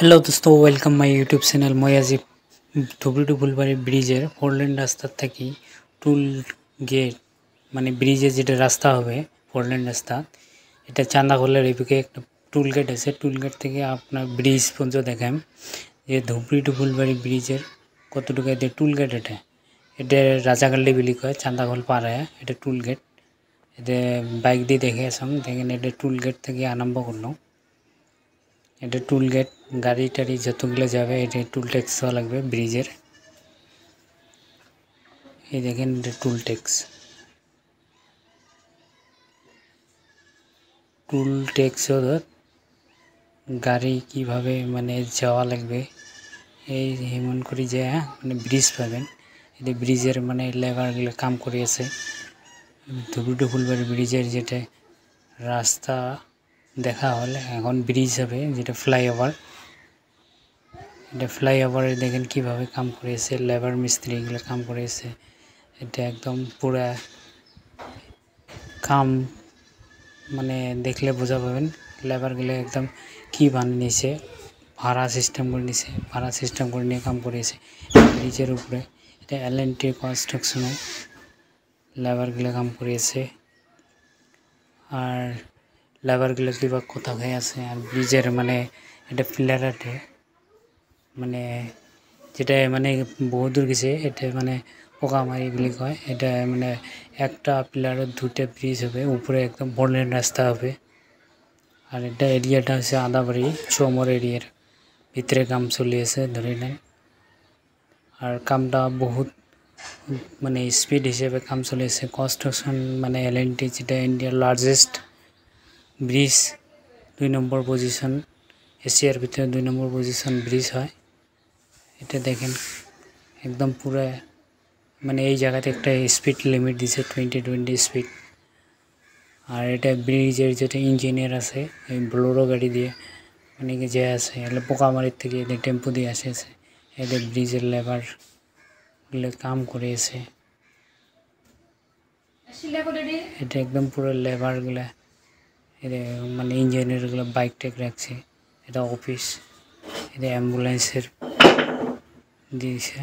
Hello दोस्तों welcome my YouTube channel. मैं आज धुबरी टू फुलबाड़ी ब्रिजर 4 लेन रास्ता थी टुल गेट माने ब्रिजे जेटा रास्ता होबे 4 लेन रास्ता এটা চান্দাখোলার এদিকে একটা টুল গেট আছে। টুল গেট থেকে আপনার ব্রিজ পর্যন্ত দেখাম যে ধুবরি টু ফুলবাড়ি ব্রিজের কতটুকু এটা টুল গেট। এটা রাজাকাল্লি বিলি কয় চান্দাখোল পারে এটা টুল গেট। এটা বাইক দিয়ে দেখে আসুন, দেখেন এটা টুল গেট থেকে আরম্ভ করলাম। এটা টুল গেট, গাড়ি টাড়ি যতগুলো যাবে এটা টুল ট্যাক্স লাগবে ব্রিজের। এই দেখেন এটা টুল ট্যাক্স গাড়ি কিভাবে মানে যাওয়া লাগবে এই হেমন করে যায় মানে ব্রিজ পাবেন। এটা ব্রিজের মানে লেবারগুলো কাম করে আছে। ধুবরি টু ফুলবাড়ি ব্রিজের যেটা রাস্তা দেখা হলে এখন ব্রিজ হবে যেটা ফ্লাইওভার। এটা ফ্লাইওভারে দেখেন কিভাবে কাম করেছে, লেবার মিস্ত্রিগুলো কাম করেছে। এটা একদম পুরা কাম মানে দেখলে বোঝা পাবেন লেবারগুলো একদম কি বানিয়েছে, ভাড়া সিস্টেম করে নিয়েছে, ভাড়া সিস্টেম করে নিয়ে কাম করেছে ব্রিজের উপরে। এটা এল&টি কনস্ট্রাকশনে লেবারগুলো কাম করেছে। আর লেবারগুলো কিবা কথা হয়ে আছে। আর ব্রিজের মানে এটা পিলার আছে মানে যেটা মানে বহুত দূর গেছে, এটা মানে পোকামারি বলে কয়। এটা মানে একটা পিলারের দুটো ব্রিজ হবে, উপরে একদম 4 লেন রাস্তা হবে। আর এটা এরিয়াটা হচ্ছে আদাবাড়ি চৌমর এরিয়ার ভিতরে কাম চলে আছে ধরে নেন। আর কামটা বহুত মানে স্পিড হিসেবে কাম চলে আছে। কনস্ট্রাকশন মানে এল&টি যেটা ইন্ডিয়ার লার্জেস্ট ব্রিজ, 2 নম্বর পজিশন, এশিয়ার ভিতরে 2 নম্বর পজিশন ব্রিজ হয়। এটা দেখেন একদম পুরো মানে এই জায়গাতে একটা স্পিড লিমিট দিছে 20 স্পিড। আর এটা ব্রিজের যেটা ইঞ্জিনিয়ার আছে এই ব্লোরো গাড়ি দিয়ে মানে যে আছে এগুলো পোকামারির থেকে এদের টেম্পো দিয়ে আসে এদের ব্রিজের লেবারগুলো কাম করেছে। এটা একদম পুরো লেবারগুলা এদের মানে ইঞ্জিনিয়ারগুলো বাইক টেক রাখছে। এটা অফিস, এটা অ্যাম্বুলেন্সের দিয়েছে।